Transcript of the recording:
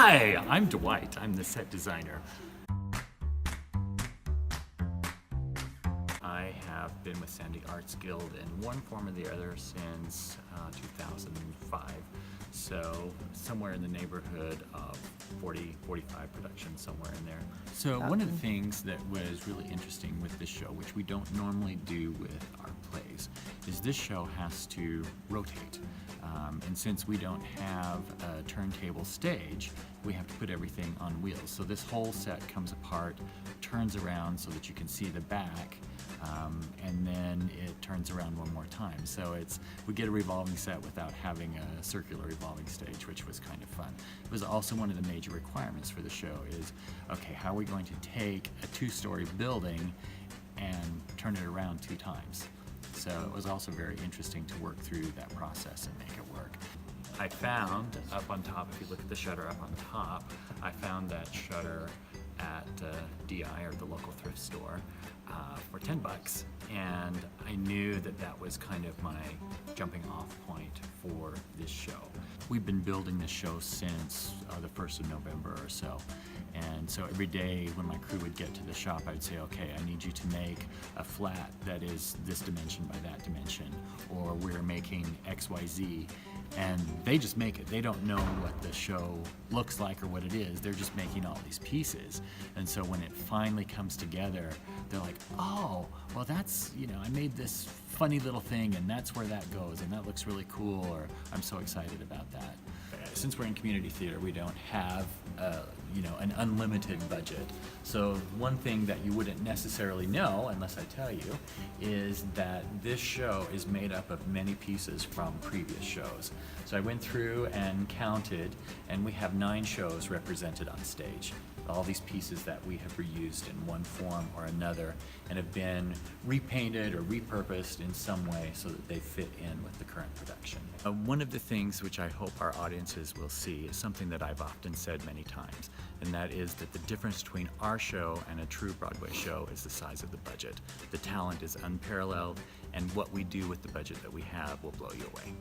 Hi, I'm Dwight. I'm the set designer. I have been with Sandy Arts Guild in one form or the other since 2005. So somewhere in the neighborhood of 40, 45 productions, somewhere in there. So one of the things that was really interesting with this show, which we don't normally do with our plays, is this show has to rotate. And since we don't have a turntable stage, we have to put everything on wheels. So this whole set comes apart, turns around so that you can see the back, and then it turns around one more time. So we get a revolving set without having a circular revolving stage, which was kind of fun. It was also one of the major requirements for the show is, okay, how are we going to take a two-story building and turn it around 2 times? So it was also very interesting to work through that process and make it work. I found up on top, if you look at the shutter up on top, I found that shutter at DI, or the local thrift store, for $10, and I knew that that was kind of my jumping off point for this show. We've been building this show since the 1st of November or so, and so every day when my crew would get to the shop, I would say, okay, I need you to make a flat that is this dimension by that dimension, or we're making XYZ, and they just make it. They don't know what the show looks like or what it is. They're just making all these pieces. And so when it finally comes together, they're like, oh, well that's, I made this funny little thing and that's where that goes and that looks really cool, or I'm so excited about that. Since we're in community theater, we don't have an unlimited budget. So one thing that you wouldn't necessarily know, unless I tell you, is that this show is made up of many pieces from previous shows. So I went through and counted, and we have 9 shows represented on stage. All these pieces that we have reused in one form or another and have been repainted or repurposed in some way so that they fit in with the current production. One of the things which I hope our audiences will see is something that I've often said many times, and that is that the difference between our show and a true Broadway show is the size of the budget. The talent is unparalleled, and what we do with the budget that we have will blow you away.